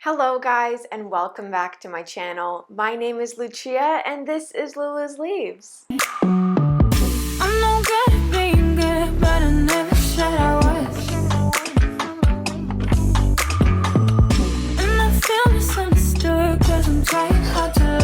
Hello guys and welcome back to my channel. My name is Lucia and this is Lulu's Leaves. I'm no good at being good, but I never said I was. And I feel misunderstood cause I'm trying hard to love.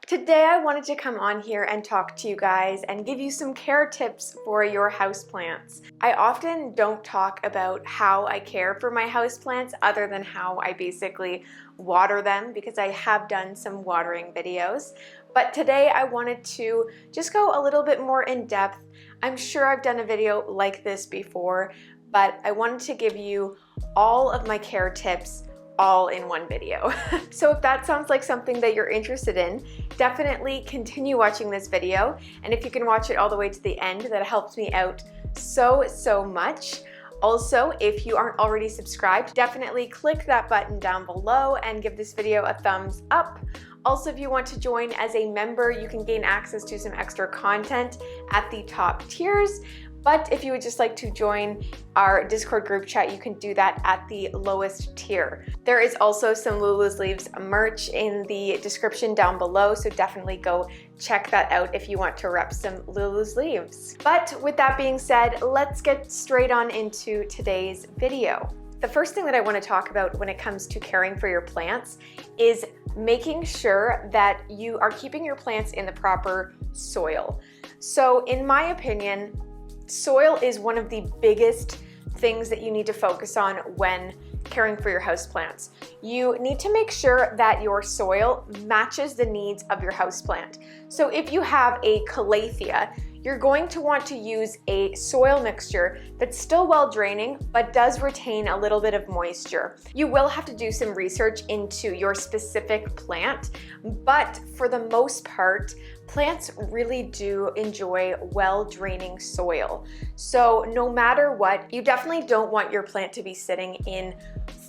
Today I wanted to come on here and talk to you guys and give you some care tips for your houseplants. I often don't talk about how I care for my houseplants other than how I basically water them, because I have done some watering videos. But today I wanted to just go a little bit more in depth. I'm sure I've done a video like this before, but I wanted to give you all of my care tips all in one video. So if that sounds like something that you're interested in, definitely continue watching this video. And if you can watch it all the way to the end, that helps me out so much. Also, if you aren't already subscribed, definitely click that button down below and give this video a thumbs up. Also, if you want to join as a member, you can gain access to some extra content at the top tiers. But if you would just like to join our Discord group chat, you can do that at the lowest tier. There is also some Lulu's Leaves merch in the description down below, so definitely go check that out if you want to rep some Lulu's Leaves. But with that being said, let's get straight on into today's video. The first thing that I want to talk about when it comes to caring for your plants is making sure that you are keeping your plants in the proper soil. So in my opinion, soil is one of the biggest things that you need to focus on when caring for your houseplants. You need to make sure that your soil matches the needs of your houseplant. So if you have a calathea, you're going to want to use a soil mixture that's still well draining, but does retain a little bit of moisture. You will have to do some research into your specific plant, but for the most part, plants really do enjoy well draining soil. So no matter what, you definitely don't want your plant to be sitting in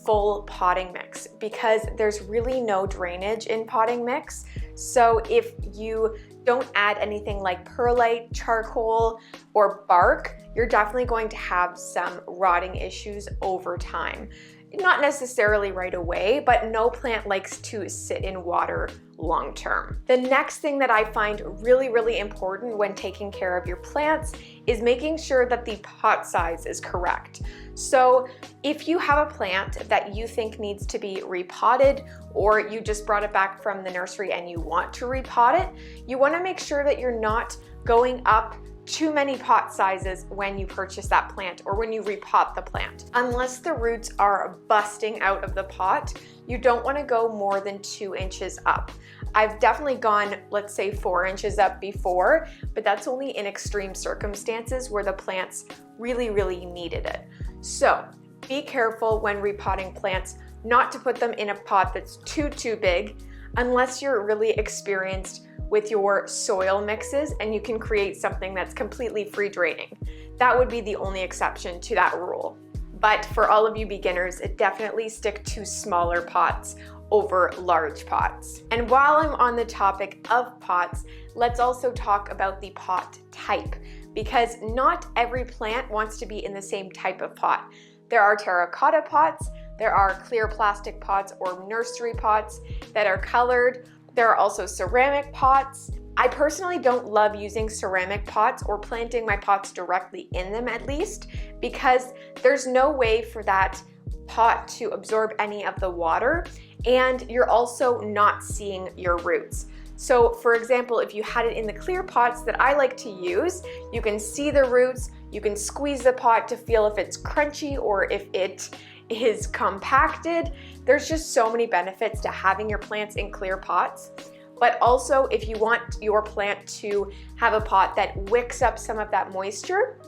full potting mix because there's really no drainage in potting mix. So if you don't add anything like perlite, charcoal, or bark, you're definitely going to have some rotting issues over time. Not necessarily right away, but no plant likes to sit in water long term. The next thing that I find really important when taking care of your plants is making sure that the pot size is correct. So if you have a plant that you think needs to be repotted, or you just brought it back from the nursery and you want to repot it, you want to make sure that you're not going up too many pot sizes when you purchase that plant or when you repot the plant. Unless the roots are busting out of the pot, you don't want to go more than 2 inches up. I've definitely gone, let's say 4 inches up before, but that's only in extreme circumstances where the plants really needed it. So be careful when repotting plants not to put them in a pot that's too big unless you're really experienced with your soil mixes and you can create something that's completely free draining. That would be the only exception to that rule. But for all of you beginners, definitely stick to smaller pots over large pots. And while I'm on the topic of pots, let's also talk about the pot type, because not every plant wants to be in the same type of pot. There are terracotta pots, there are clear plastic pots or nursery pots that are colored. There are also ceramic pots. I personally don't love using ceramic pots or planting my pots directly in them, at least, because there's no way for that pot to absorb any of the water, and you're also not seeing your roots. So for example, if you had it in the clear pots that I like to use, you can see the roots, you can squeeze the pot to feel if it's crunchy or if it is compacted. There's just so many benefits to having your plants in clear pots. But also, if you want your plant to have a pot that wicks up some of that moisture,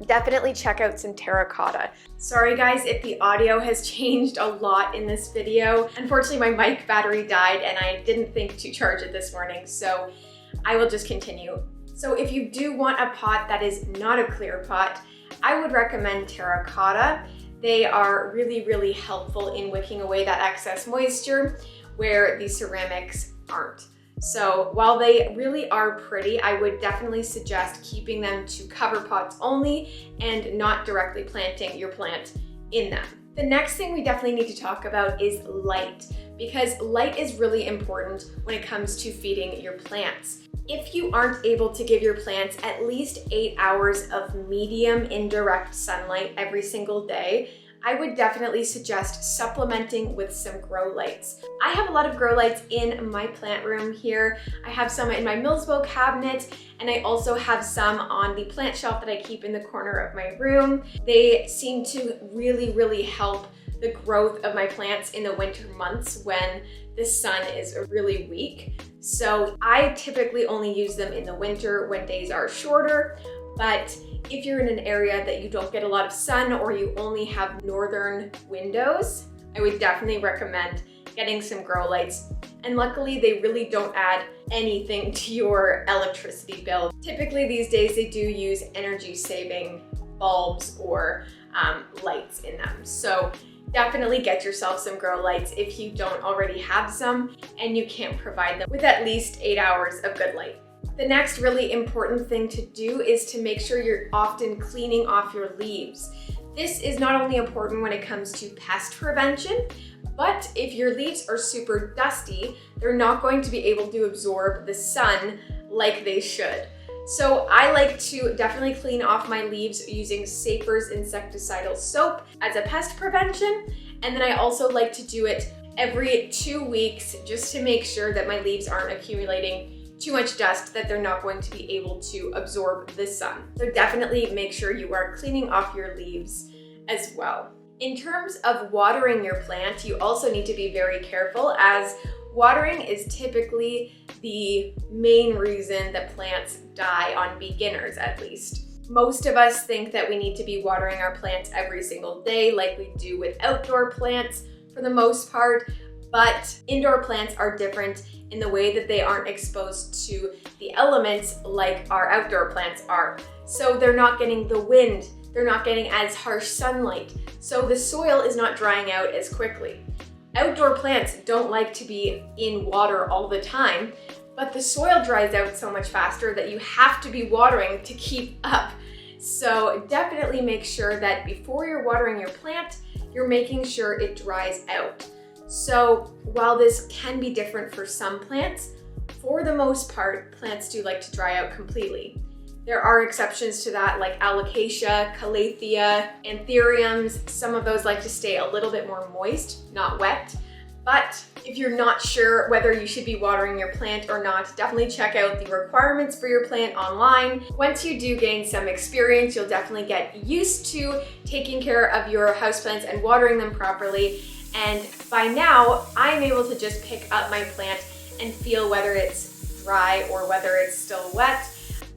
definitely check out some terracotta. Sorry guys if the audio has changed a lot in this video. Unfortunately, my mic battery died and I didn't think to charge it this morning, so I will just continue. So if you do want a pot that is not a clear pot, I would recommend terracotta. They are really helpful in wicking away that excess moisture where the ceramics aren't. So while they really are pretty, I would definitely suggest keeping them to cover pots only and not directly planting your plant in them. The next thing we definitely need to talk about is light, because light is really important when it comes to feeding your plants. If you aren't able to give your plants at least 8 hours of medium indirect sunlight every single day, I would definitely suggest supplementing with some grow lights. I have a lot of grow lights in my plant room here. I have some in my Millsbo cabinet, and I also have some on the plant shelf that I keep in the corner of my room. They seem to really help the growth of my plants in the winter months when the sun is really weak. So I typically only use them in the winter when days are shorter, but if you're in an area that you don't get a lot of sun or you only have northern windows, I would definitely recommend getting some grow lights. And luckily, they really don't add anything to your electricity bill. Typically these days, they do use energy saving bulbs or lights in them. So definitely get yourself some grow lights if you don't already have some and you can't provide them with at least 8 hours of good light. The next really important thing to do is to make sure you're often cleaning off your leaves. This is not only important when it comes to pest prevention, but if your leaves are super dusty, they're not going to be able to absorb the sun like they should. So I like to definitely clean off my leaves using Safer's insecticidal soap as a pest prevention. And then I also like to do it every 2 weeks just to make sure that my leaves aren't accumulating too much dust that they're not going to be able to absorb the sun. So definitely make sure you are cleaning off your leaves as well. In terms of watering your plant, you also need to be very careful, as watering is typically the main reason that plants die on beginners, at least. Most of us think that we need to be watering our plants every single day like we do with outdoor plants for the most part, but indoor plants are different in the way that they aren't exposed to the elements like our outdoor plants are. So they're not getting the wind, they're not getting as harsh sunlight, so the soil is not drying out as quickly. Outdoor plants don't like to be in water all the time, but the soil dries out so much faster that you have to be watering to keep up. So definitely make sure that before you're watering your plant, you're making sure it dries out. So while this can be different for some plants, for the most part, plants do like to dry out completely. There are exceptions to that, like alocasia, calathea, anthuriums. Some of those like to stay a little bit more moist, not wet. But if you're not sure whether you should be watering your plant or not, definitely check out the requirements for your plant online. Once you do gain some experience, you'll definitely get used to taking care of your houseplants and watering them properly. And by now, I'm able to just pick up my plant and feel whether it's dry or whether it's still wet.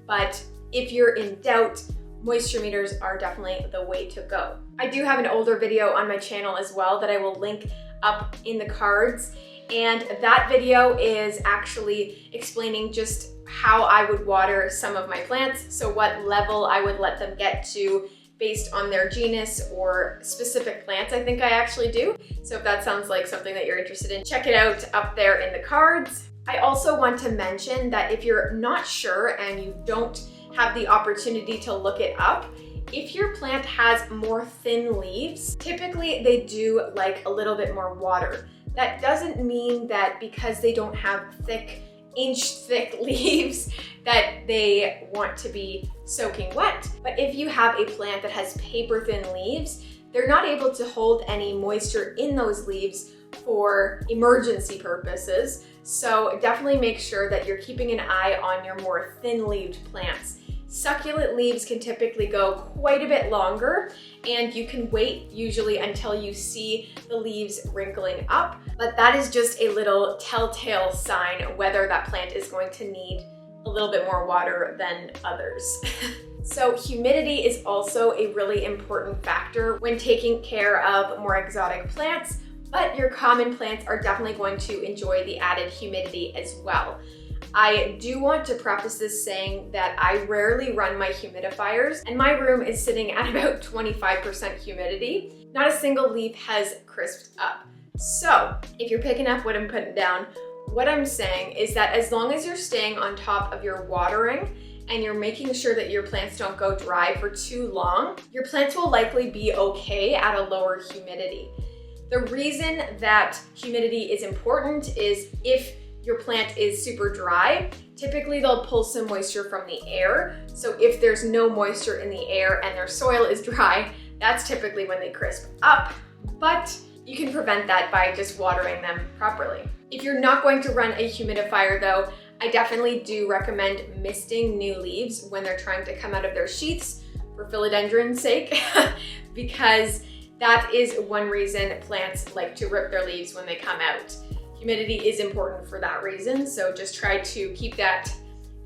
But if you're in doubt, moisture meters are definitely the way to go. I do have an older video on my channel as well that I will link up in the cards. And that video is actually explaining just how I would water some of my plants. So what level I would let them get to based on their genus or specific plants, I think I actually do. So if that sounds like something that you're interested in, check it out up there in the cards. I also want to mention that if you're not sure and you don't have the opportunity to look it up, if your plant has more thin leaves, typically they do like a little bit more water. That doesn't mean that because they don't have inch-thick leaves that they want to be soaking wet. But if you have a plant that has paper-thin leaves, they're not able to hold any moisture in those leaves for emergency purposes. So definitely make sure that you're keeping an eye on your more thin-leaved plants. Succulent leaves can typically go quite a bit longer, and you can wait usually until you see the leaves wrinkling up, but that is just a little telltale sign whether that plant is going to need a little bit more water than others. So humidity is also a really important factor when taking care of more exotic plants, but your common plants are definitely going to enjoy the added humidity as well. I do want to preface this saying that I rarely run my humidifiers, and my room is sitting at about 25% humidity. Not a single leaf has crisped up. So if you're picking up what I'm putting down, what I'm saying is that as long as you're staying on top of your watering and you're making sure that your plants don't go dry for too long, your plants will likely be okay at a lower humidity. The reason that humidity is important is if your plant is super dry, typically they'll pull some moisture from the air. So if there's no moisture in the air and their soil is dry, that's typically when they crisp up. But you can prevent that by just watering them properly. If you're not going to run a humidifier though, I definitely do recommend misting new leaves when they're trying to come out of their sheaths for philodendron's sake, because that is one reason plants like to rip their leaves when they come out. Humidity is important for that reason, so just try to keep that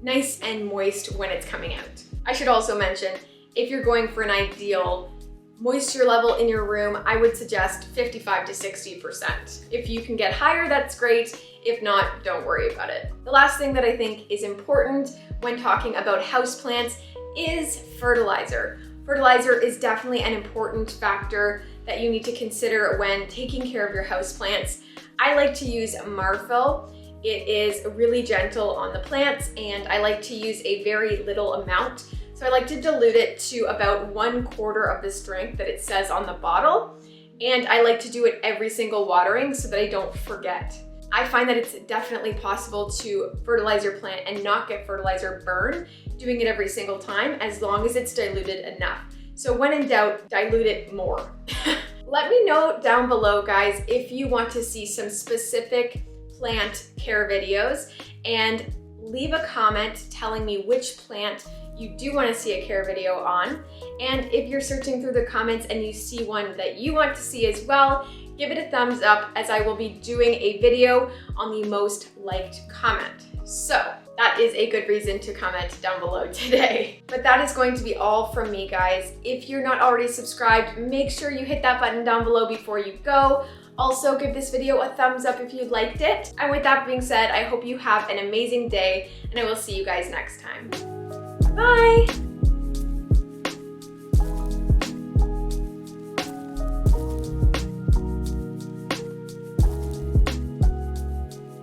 nice and moist when it's coming out. I should also mention, if you're going for an ideal moisture level in your room, I would suggest 55 to 60%. If you can get higher, that's great. If not, don't worry about it. The last thing that I think is important when talking about houseplants is fertilizer. Fertilizer is definitely an important factor that you need to consider when taking care of your houseplants. I like to use Marfil. It is really gentle on the plants, and I like to use a very little amount. So I like to dilute it to about 1/4 of the strength that it says on the bottle. And I like to do it every single watering so that I don't forget. I find that it's definitely possible to fertilize your plant and not get fertilizer burn doing it every single time, as long as it's diluted enough. So when in doubt, dilute it more. Let me know down below, guys, if you want to see some specific plant care videos, and leave a comment telling me which plant you do want to see a care video on. And if you're searching through the comments and you see one that you want to see as well, give it a thumbs up, as I will be doing a video on the most liked comment. So that is a good reason to comment down below today. But that is going to be all from me, guys. If you're not already subscribed, make sure you hit that button down below before you go. Also, give this video a thumbs up if you liked it. And with that being said, I hope you have an amazing day, and I will see you guys next time. Bye!